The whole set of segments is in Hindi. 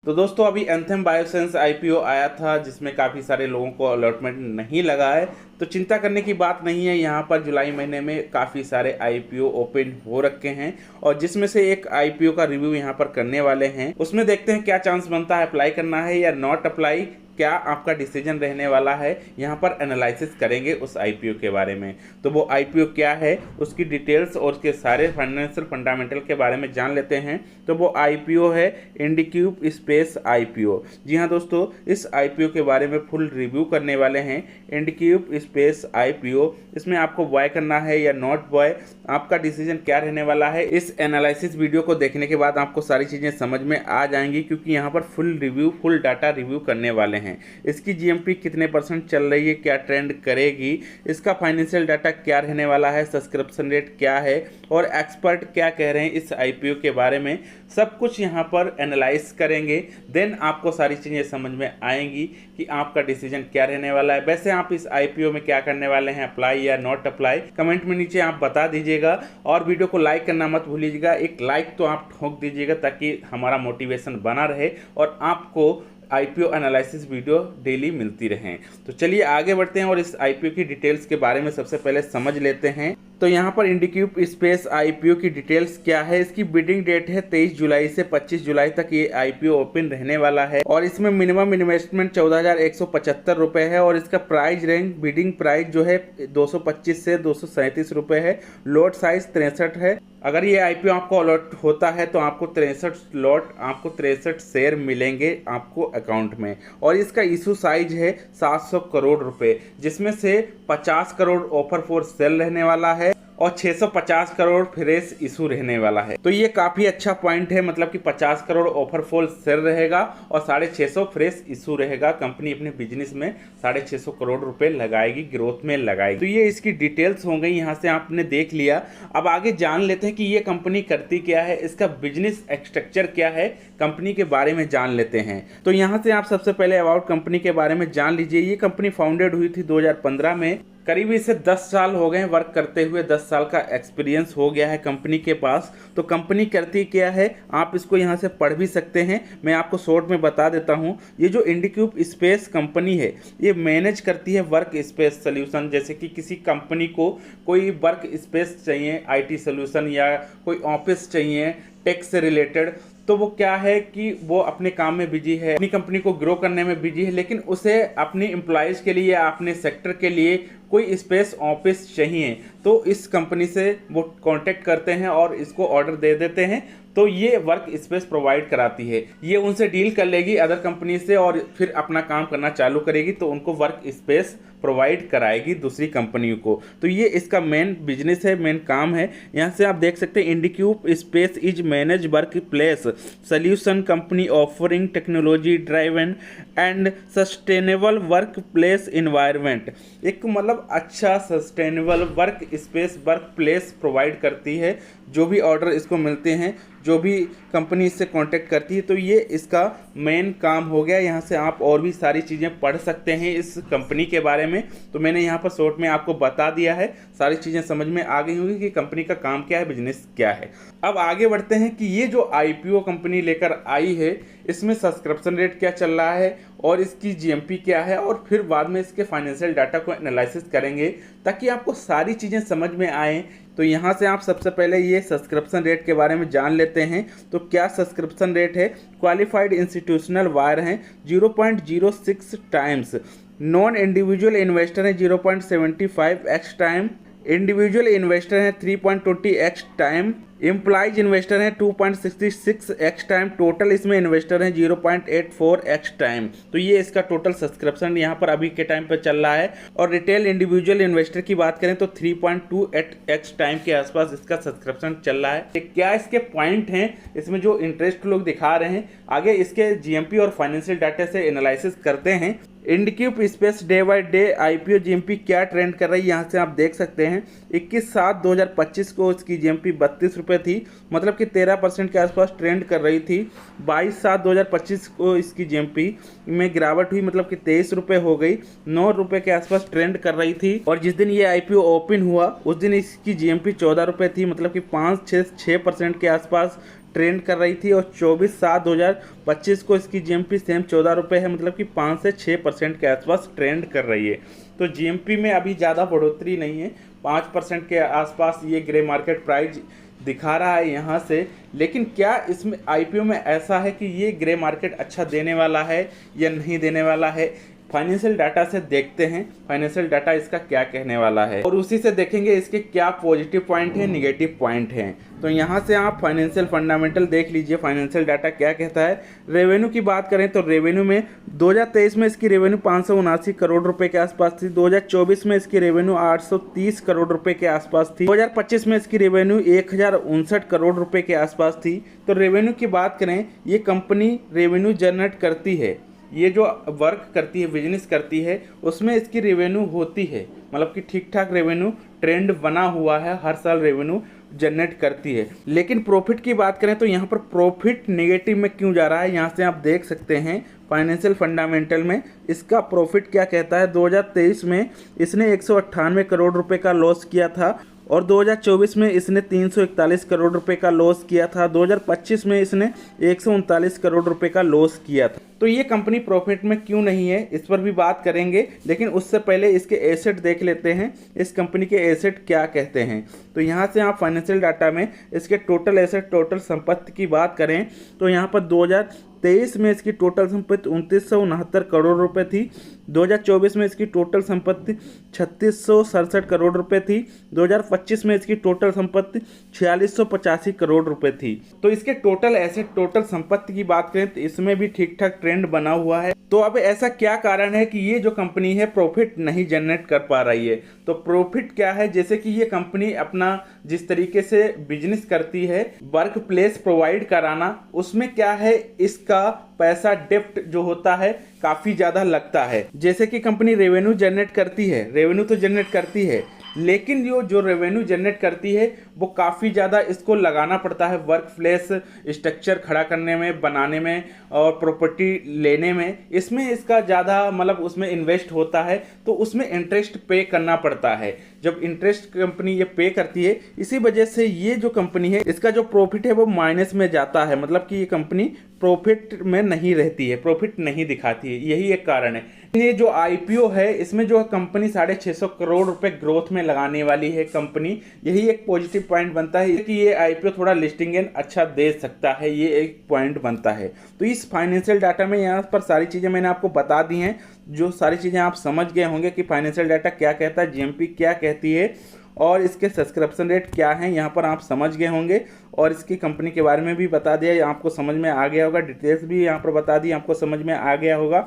तो दोस्तों अभी एंथम बायोसाइंस आईपीओ आया था जिसमें काफ़ी सारे लोगों को अलॉटमेंट नहीं लगा है। तो चिंता करने की बात नहीं है, यहाँ पर जुलाई महीने में काफ़ी सारे आईपीओ ओपन हो रखे हैं और जिसमें से एक आईपीओ का रिव्यू यहाँ पर करने वाले हैं। उसमें देखते हैं क्या चांस बनता है, अप्लाई करना है या नॉट अप्लाई, क्या आपका डिसीजन रहने वाला है। यहाँ पर एनालिसिस करेंगे उस आईपीओ के बारे में। तो वो आईपीओ क्या है, उसकी डिटेल्स और उसके सारे फाइनेंशियल फंडामेंटल के बारे में जान लेते हैं। तो वो आईपीओ है इंडिक्यूब स्पेस आईपीओ। जी हाँ दोस्तों, इस आईपीओ के बारे में फुल रिव्यू करने वाले हैं। इंडिक्यूब स्पेस आईपीओ, इसमें आपको बाय करना है या नॉट बाय, आपका डिसीजन क्या रहने वाला है। इस एनालिसिस वीडियो को देखने के बाद आपको सारी चीज़ें समझ में आ जाएंगी, क्योंकि यहाँ पर full review, full data review करने वाले हैं। इसकी जीएमपी कितने परसेंट चल रही है, क्या ट्रेंड करेगी, इसका फाइनेंशियल डाटा क्या रहने वाला है, सब्सक्रिप्शन रेट क्या है और एक्सपर्ट क्या कह रहे हैं इस आईपीओ के बारे में, सब कुछ यहाँ पर एनालाइज करेंगे। देन आपको सारी चीज़ें समझ में आएंगी कि आपका डिसीजन क्या रहने वाला है। वैसे आप इस आईपीओ में क्या करने वाले हैं, अप्लाई या नॉट अप्लाई, कमेंट में नीचे आप बता दीजिएगा और वीडियो को लाइक करना मत भूलिएगा। एक लाइक तो आप ठोक दीजिएगा ताकि हमारा मोटिवेशन बना रहे और आपको आईपीओ एनालिसिस वीडियो डेली मिलती रहें। तो चलिए आगे बढ़ते हैं और इस आईपीओ की डिटेल्स के बारे में सबसे पहले समझ लेते हैं। तो यहाँ पर इंडिक्यूब स्पेस आईपीओ की डिटेल्स क्या है, इसकी बिडिंग डेट है 23 जुलाई से 25 जुलाई तक ये आईपीओ ओपन रहने वाला है और इसमें मिनिमम इन्वेस्टमेंट 14,175 रुपये है और इसका प्राइस रेंज, बिडिंग प्राइस जो है 225 से 237 रुपये है। लॉट साइज 63 है। अगर ये आईपीओ आपको अलॉट होता है तो आपको 63 शेयर मिलेंगे आपको अकाउंट में और इसका इशू साइज है 700 करोड़ रुपए, जिसमें से 50 करोड़ ऑफर फॉर सेल रहने वाला है और 650 करोड़ फ्रेश इशू रहने वाला है। तो ये काफ़ी अच्छा पॉइंट है, मतलब कि 50 करोड़ ऑफर फॉर सेल रहेगा और 650 फ्रेश इशू रहेगा। कंपनी अपने बिजनेस में 650 करोड़ रुपए लगाएगी, ग्रोथ में लगाएगी। तो ये इसकी डिटेल्स हो गई, यहाँ से आपने देख लिया। अब आगे जान लेते हैं कि ये कंपनी करती क्या है, इसका बिजनेस स्ट्रक्चर क्या है, कंपनी के बारे में जान लेते हैं। तो यहाँ से आप सबसे पहले अबाउट कंपनी के बारे में जान लीजिए। ये कंपनी फाउंडेड हुई थी 2015 में, करीब इसे 10 साल हो गए वर्क करते हुए, 10 साल का एक्सपीरियंस हो गया है कंपनी के पास। तो कंपनी करती क्या है, आप इसको यहाँ से पढ़ भी सकते हैं, मैं आपको शॉर्ट में बता देता हूँ। ये जो इंडिक्यूब स्पेस कंपनी है, ये मैनेज करती है वर्क स्पेस सोल्यूशन। जैसे कि किसी कंपनी को कोई वर्क स्पेस चाहिए, आईटी सोल्यूशन या कोई ऑफिस चाहिए टेक से रिलेटेड, तो वो क्या है कि वो अपने काम में बिजी है, अपनी कंपनी को ग्रो करने में बिजी है, लेकिन उसे अपने एम्प्लॉयज़ के लिए या अपने सेक्टर के लिए कोई स्पेस ऑफिस चाहिए, तो इस कंपनी से वो कांटेक्ट करते हैं और इसको ऑर्डर दे देते हैं। तो ये वर्क स्पेस प्रोवाइड कराती है, ये उनसे डील कर लेगी अदर कंपनी से और फिर अपना काम करना चालू करेगी, तो उनको वर्क स्पेस प्रोवाइड कराएगी दूसरी कंपनियों को। तो ये इसका मेन बिजनेस है, मेन काम है। यहाँ से आप देख सकते हैं Indiqube space is manage workplace solution company offering technology driven and sustainable workplace environment. एक मतलब अच्छा sustainable workspace, workplace provide करती है। जो भी ऑर्डर इसको मिलते हैं, जो भी कंपनी इससे कांटेक्ट करती है, तो ये इसका मेन काम हो गया। यहाँ से आप और भी सारी चीज़ें पढ़ सकते हैं इस कंपनी के बारे में। तो मैंने यहाँ पर शॉर्ट में आपको बता दिया है, सारी चीज़ें समझ में आ गई होंगी कि कंपनी का काम क्या है, बिजनेस क्या है। अब आगे बढ़ते हैं कि ये जो आईपीओ कंपनी लेकर आई है, इसमें सब्सक्रिप्शन रेट क्या चल रहा है और इसकी जीएमपी क्या है, और फिर बाद में इसके फाइनेंशियल डाटा को एनालिसिस करेंगे ताकि आपको सारी चीज़ें समझ में आएँ। तो यहाँ से आप सबसे पहले ये सब्सक्रिप्शन रेट के बारे में जान लेते हैं। तो क्या सब्सक्रिप्शन रेट है, क्वालिफाइड इंस्टीट्यूशनल वायर हैं 0.06 टाइम्स, नॉन इंडिविजुअल इन्वेस्टर हैं 0.75x टाइम, इंडिविजुअल इन्वेस्टर हैं 3.20x टाइम, एम्प्लॉइज इन्वेस्टर हैं 2.66x टाइम, टोटल इसमें इन्वेस्टर हैं 0.84x टाइम। तो ये इसका टोटल सब्सक्रिप्शन यहाँ पर अभी के टाइम पर चल रहा है। और रिटेल इंडिविजुअल इन्वेस्टर की बात करें तो 3.28x टाइम के आसपास इसका सब्सक्रिप्शन चल रहा है। क्या इसके पॉइंट हैं, इसमें जो इंटरेस्ट लोग दिखा रहे हैं, आगे इसके जीएमपी और फाइनेंशियल डाटा से एनालिसिस करते हैं। Indiqube space day by day IPO GMP क्या ट्रेंड कर रही है, यहाँ से आप देख सकते हैं। 21/7/2025 को इसकी जीएमपी 32 रुपये थी, मतलब कि 13% के आसपास ट्रेंड कर रही थी। 22/7/2025 को इसकी जीएमपी में गिरावट हुई, मतलब कि 23 रुपये हो गई, 9 रुपये के आसपास ट्रेंड कर रही थी। और जिस दिन ये आईपीओ ओपन हुआ उस दिन इसकी जीएमपी 14 रुपये थी, मतलब कि 5-6% के आसपास ट्रेंड कर रही थी और 24/7/2025 को इसकी जीएमपी सेम 14 रुपये है, मतलब कि 5 से 6% के आसपास ट्रेंड कर रही है। तो जीएमपी में अभी ज़्यादा बढ़ोतरी नहीं है, 5% के आसपास ये ग्रे मार्केट प्राइस दिखा रहा है यहाँ से। लेकिन क्या इसमें आईपीओ में ऐसा है कि ये ग्रे मार्केट अच्छा देने वाला है या नहीं देने वाला है, फाइनेंशियल डाटा से देखते हैं फाइनेंशियल डाटा इसका क्या कहने वाला है और उसी से देखेंगे इसके क्या पॉजिटिव पॉइंट है, निगेटिव पॉइंट हैं। तो यहाँ से आप फाइनेंशियल फंडामेंटल देख लीजिए, फाइनेंशियल डाटा क्या कहता है। रेवेन्यू की बात करें तो रेवेन्यू में 2023 में इसकी रेवेन्यू 579 करोड़ रुपए के आसपास थी, 2024 में इसकी रेवेन्यू 830 करोड़ रुपए के आसपास थी, 2025 में इसकी रेवेन्यू 1059 करोड़ रुपए के आसपास थी। तो रेवेन्यू की बात करें, ये कंपनी रेवेन्यू जनरेट करती है, ये जो वर्क करती है, बिजनेस करती है, उसमें इसकी रेवेन्यू होती है, मतलब कि ठीक ठाक रेवेन्यू ट्रेंड बना हुआ है, हर साल रेवेन्यू जनरेट करती है। लेकिन प्रॉफिट की बात करें तो यहाँ पर प्रॉफिट नेगेटिव में क्यों जा रहा है, यहाँ से आप देख सकते हैं फाइनेंशियल फंडामेंटल में इसका प्रॉफिट क्या कहता है। 2023 में इसने 198 करोड़ रुपए का लॉस किया था और 2024 में इसने 341 करोड़ रुपए का लॉस किया था, 2025 में इसने 139 करोड़ रुपए का लॉस किया था। तो ये कंपनी प्रॉफिट में क्यों नहीं है, इस पर भी बात करेंगे, लेकिन उससे पहले इसके एसेट देख लेते हैं, इस कंपनी के एसेट क्या कहते हैं। तो यहाँ से आप फाइनेंशियल डाटा में इसके टोटल एसेट, टोटल संपत्ति की बात करें तो यहाँ पर 2023 में इसकी टोटल संपत्ति 2969 करोड़ रुपए थी, 2024 में इसकी टोटल संपत्ति 3667 करोड़ रुपए थी, 2025 में इसकी टोटल संपत्ति 4685 करोड़ रुपए थी। तो इसके टोटल एसेट, टोटल संपत्ति की बात करें तो इसमें भी ठीक ठाक ट्रेंड बना हुआ है। तो अब ऐसा क्या कारण है कि ये जो कंपनी है प्रॉफिट नहीं जनरेट कर पा रही है। तो प्रॉफिट क्या है, जैसे कि ये कंपनी अपना जिस तरीके से बिजनेस करती है, वर्क प्लेस प्रोवाइड कराना, उसमें क्या है इसका पैसा डेप्ट जो होता है काफ़ी ज़्यादा लगता है। जैसे कि कंपनी रेवेन्यू जनरेट करती है, रेवेन्यू तो जनरेट करती है, लेकिन जो रेवेन्यू जनरेट करती है वो काफ़ी ज़्यादा इसको लगाना पड़ता है वर्क प्लेस स्ट्रक्चर खड़ा करने में, बनाने में और प्रॉपर्टी लेने में, इसमें इसका ज़्यादा मतलब उसमें इन्वेस्ट होता है, तो उसमें इंटरेस्ट पे करना पड़ता है। जब इंटरेस्ट कंपनी ये पे करती है, इसी वजह से ये जो कंपनी है इसका जो प्रॉफिट है वो माइनस में जाता है, मतलब कि ये कंपनी प्रॉफिट में नहीं रहती है, प्रॉफिट नहीं दिखाती है, यही एक कारण है। ये जो आईपीओ है इसमें जो कंपनी 650 करोड़ रुपए ग्रोथ में लगाने वाली है कंपनी, यही एक पॉजिटिव पॉइंट बनता है कि ये आईपीओ थोड़ा लिस्टिंग गेन अच्छा दे सकता है, ये एक पॉइंट बनता है। तो इस फाइनेंशियल डाटा में यहाँ पर सारी चीज़ें मैंने आपको बता दी हैं, जो सारी चीज़ें आप समझ गए होंगे कि फाइनेंशियल डाटा क्या कहता है, जीएमपी क्या कहती है और इसके सब्सक्रिप्शन रेट क्या हैं, यहाँ पर आप समझ गए होंगे। और इसकी कंपनी के बारे में भी बता दिया, आपको समझ में आ गया होगा, डिटेल्स भी यहाँ पर बता दी, आपको समझ में आ गया होगा।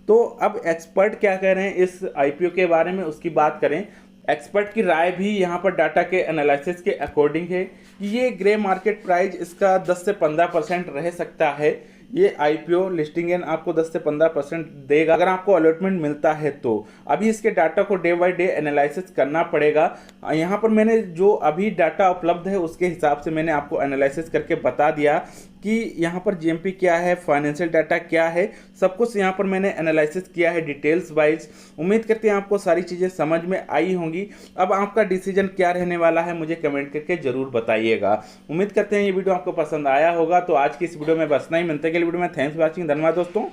तो अब एक्सपर्ट क्या कह रहे हैं इस आईपीओ के बारे में, उसकी बात करें। एक्सपर्ट की राय भी यहाँ पर डाटा के एनालिसिस के अकॉर्डिंग है कि ये ग्रे मार्केट प्राइस इसका 10 से 15% रह सकता है। ये आईपीओ लिस्टिंग गेन आपको 10 से 15% देगा अगर आपको अलॉटमेंट मिलता है। तो अभी इसके डाटा को डे बाय डे एनालिसिस करना पड़ेगा। यहाँ पर मैंने जो अभी डाटा उपलब्ध है उसके हिसाब से मैंने आपको एनालिसिस करके बता दिया कि यहाँ पर जीएमपी क्या है, फाइनेंशियल डाटा क्या है, सब कुछ यहाँ पर मैंने एनालिसिस किया है डिटेल्स वाइज। उम्मीद करते हैं आपको सारी चीज़ें समझ में आई होंगी। अब आपका डिसीजन क्या रहने वाला है मुझे कमेंट करके ज़रूर बताइएगा। उम्मीद करते हैं ये वीडियो आपको पसंद आया होगा। तो आज की इस वीडियो में बस नहीं, मिलते हैं अगली वीडियो में। थैंक्स फॉर वॉचिंग, धन्यवाद दोस्तों।